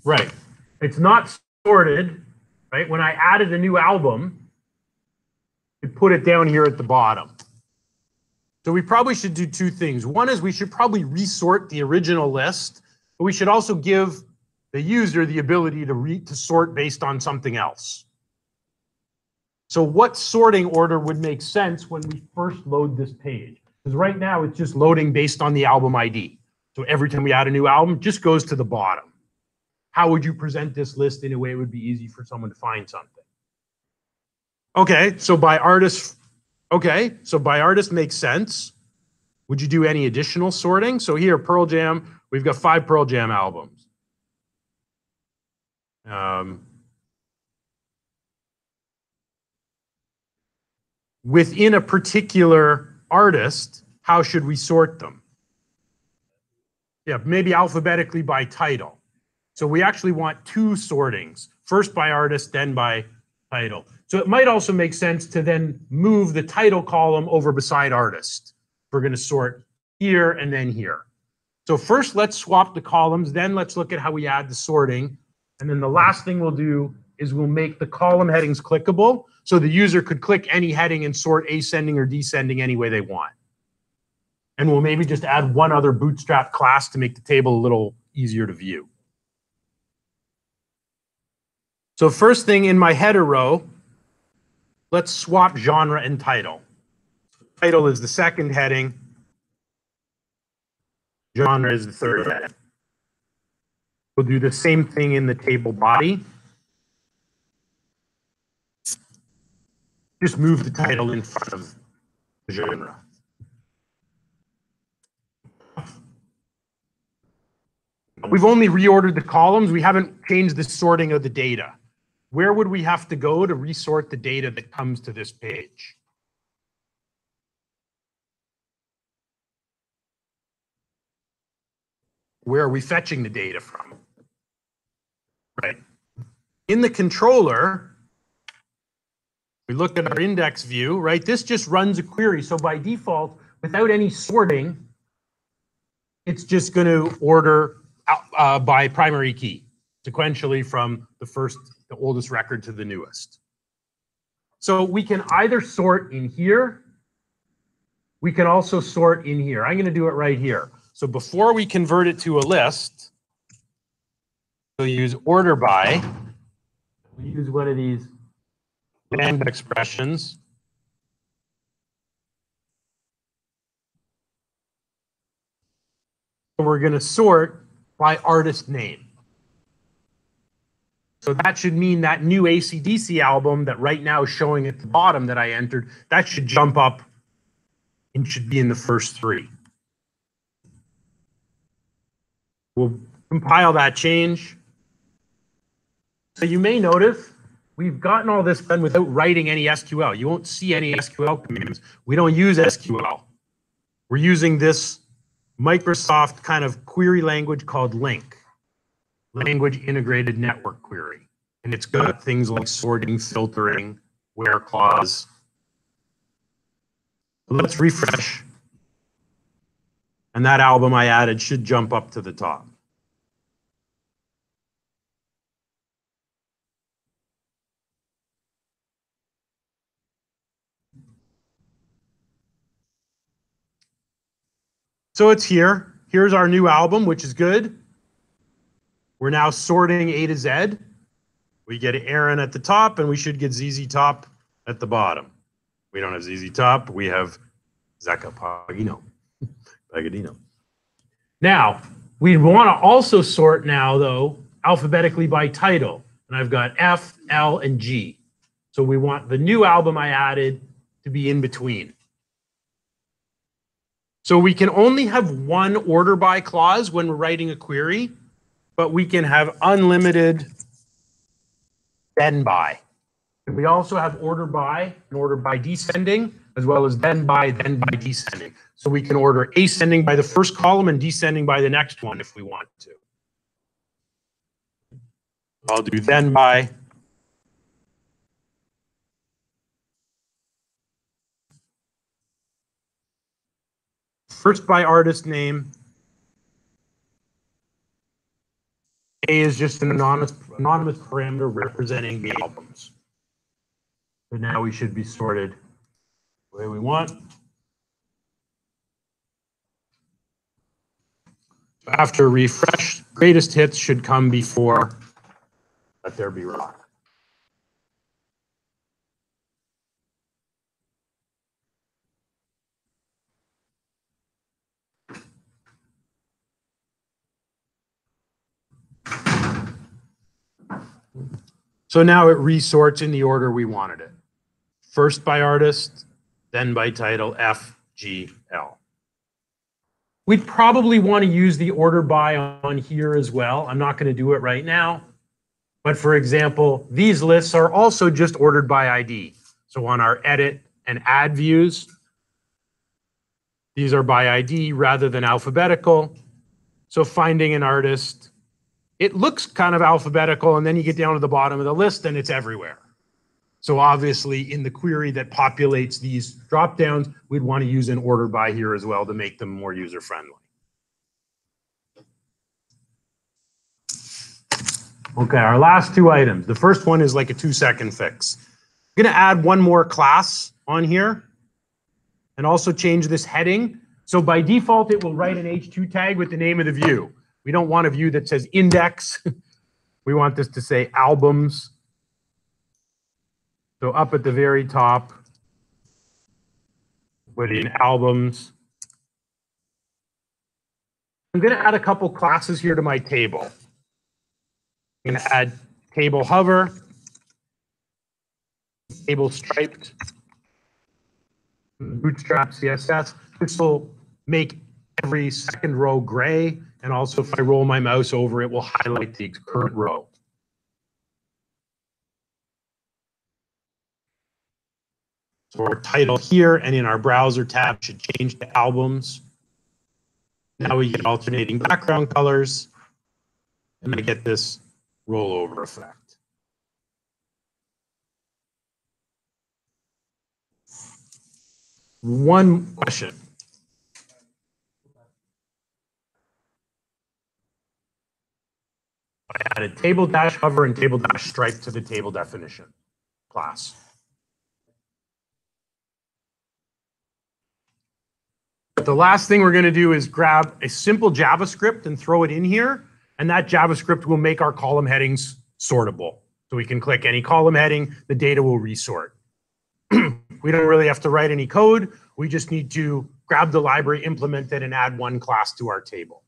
Right. It's not sorted, right? When I added a new album, it put it down here at the bottom. So we probably should do 2 things. One is we should probably resort the original list, but we should also give the user the ability to sort based on something else. So what sorting order would make sense when we first load this page? Because right now it's just loading based on the album ID. So every time we add a new album, it just goes to the bottom. How would you present this list in a way it would be easy for someone to find something? Okay, so by artist, makes sense. Would you do any additional sorting? So here, Pearl Jam, we've got 5 Pearl Jam albums. Within a particular artist, how should we sort them? Yeah, maybe alphabetically by title. So we actually want 2 sortings, first by artist, then by title. So it might also make sense to then move the title column over beside artist. We're going to sort here and then here. So first, let's swap the columns. Then let's look at how we add the sorting. And then the last thing we'll do is we'll make the column headings clickable. So the user could click any heading and sort ascending or descending any way they want. And we'll maybe just add one other bootstrap class to make the table a little easier to view. So first thing in my header row, let's swap genre and title. Title is the second heading. Genre is the third heading. We'll do the same thing in the table body. Just move the title in front of the genre. We've only reordered the columns. We haven't changed the sorting of the data. Where would we have to go to resort the data that comes to this page? Where are we fetching the data from? Right. In the controller, we look at our index view, right? This just runs a query. So by default, without any sorting, it's just going to order by primary key, sequentially from the oldest record to the newest. So we can either sort in here. We can also sort in here. I'm going to do it right here. So before we convert it to a list, we'll use order by. We use one of these lambda expressions. We're going to sort by artist name. So that should mean that new AC/DC album that right now is showing at the bottom that I entered, that should jump up and should be in the first 3. We'll compile that change. So you may notice we've gotten all this done without writing any SQL. You won't see any SQL commands. We don't use SQL. We're using this Microsoft kind of query language called LINQ, Language Integrated Network Query. And it's got things like sorting, filtering, where clause. Let's refresh. And that album I added should jump up to the top. So it's here. Here's our new album, which is good. We're now sorting A to Z. We get Aaron at the top, and we should get ZZ Top at the bottom. We don't have ZZ Top. We have Zecca Pagadino. Now, we want to also sort now, though, alphabetically by title. And I've got F, L, and G. So we want the new album I added to be in between. So we can only have one order by clause when we're writing a query, but we can have unlimited then by. And we also have order by and order by descending, as well as then by descending. So we can order ascending by the first column and descending by the next one if we want to. I'll do then by. First by artist name. A is just an anonymous parameter representing the albums. So now we should be sorted the way we want. After refresh, greatest hits should come before Let There Be Rock. So now it resorts in the order we wanted it. First by artist, then by title, F, G, L. We'd probably want to use the order by on here as well. I'm not going to do it right now. But for example, these lists are also just ordered by ID. So on our edit and add views, these are by ID rather than alphabetical. So finding an artist, it looks kind of alphabetical, and then you get down to the bottom of the list and it's everywhere. So obviously in the query that populates these dropdowns, we'd want to use an order by here as well to make them more user-friendly. Okay, our last two items. The first one is like a 2-second fix. I'm going to add one more class on here and also change this heading. So by default, it will write an H2 tag with the name of the view. We don't want a view that says index. We want this to say albums. So up at the very top, put in albums. I'm going to add a couple classes here to my table. I'm going to add table hover, table striped, bootstrap CSS. This will make every second row gray. And also if I roll my mouse over, it will highlight the current row. So our title here and in our browser tab should change to albums. Now we get alternating background colors, and I get this rollover effect. One question. I added table dash hover and table dash stripe to the table definition class. But the last thing we're going to do is grab a simple JavaScript and throw it in here. And that JavaScript will make our column headings sortable. So we can click any column heading, the data will resort. We don't really have to write any code. We just need to grab the library, implement it, and add one class to our table.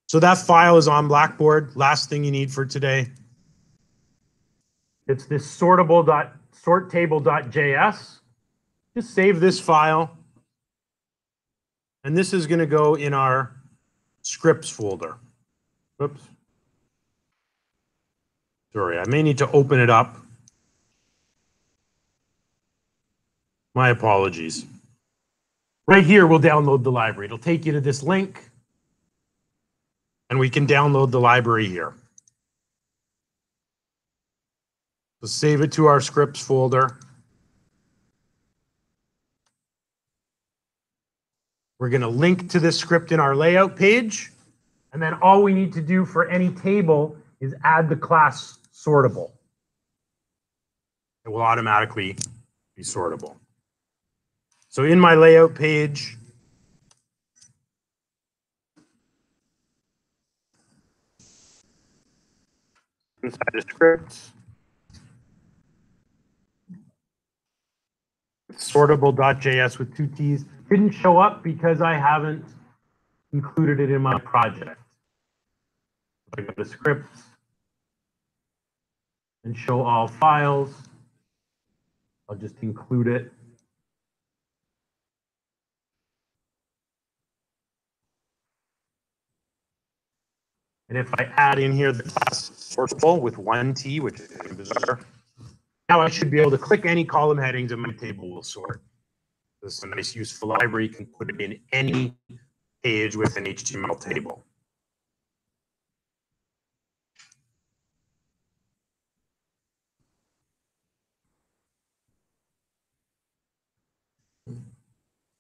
So that file is on Blackboard. Last thing you need for today. It's this sorttable.js. Just save this file. And this is going to go in our scripts folder. Oops. Sorry, I may need to open it up. My apologies. Right here, we'll download the library. It'll take you to this link. And we can download the library here. So save it to our scripts folder. We're going to link to this script in our layout page. And then all we need to do for any table is add the class sortable. It will automatically be sortable. So in my layout page, inside the script, sortable.js with 2 T's didn't show up because I haven't included it in my project. I go to scripts and show all files. I'll just include it. And if I add in here the class sortable with 1 T, which is bizarre, now I should be able to click any column headings and my table will sort. This is a nice, useful library. You can put it in any page with an HTML table.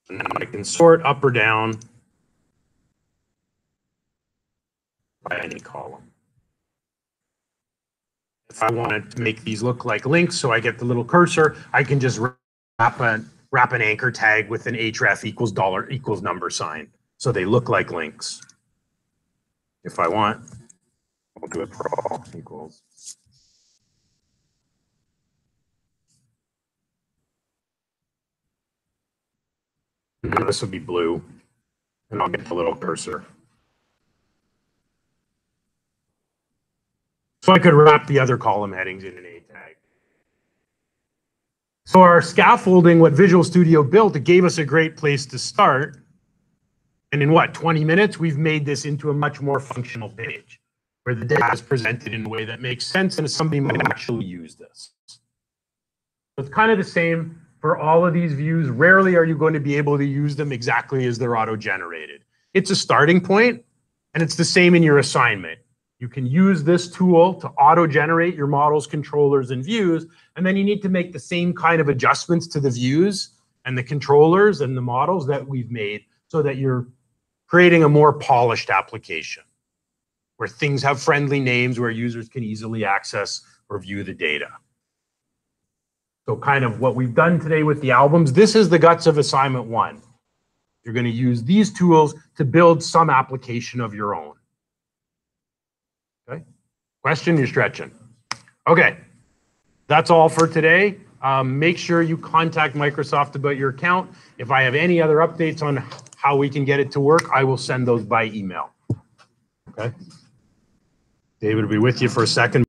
And then I can sort up or down by any column. If I wanted to make these look like links, so I get the little cursor, I can just wrap an anchor tag with an href equals $ equals number sign, so they look like links. If I want, I'll do it for all equals. And this will be blue, and I'll get the little cursor. So I could wrap the other column headings in an A tag. So our scaffolding, what Visual Studio built, it gave us a great place to start. And in what, 20 minutes, we've made this into a much more functional page where the data is presented in a way that makes sense and somebody might actually use this. So it's kind of the same for all of these views. Rarely are you going to be able to use them exactly as they're auto-generated. It's a starting point, and it's the same in your assignment. You can use this tool to auto-generate your models, controllers, and views, and then you need to make the same kind of adjustments to the views and the controllers and the models that we've made so that you're creating a more polished application where things have friendly names, where users can easily access or view the data. So kind of what we've done today with the albums, this is the guts of assignment 1. You're going to use these tools to build some application of your own. Okay? Question, you're stretching. Okay, that's all for today. Make sure you contact Microsoft about your account. If I have any other updates on how we can get it to work, I will send those by email. Okay? David will be with you for a second.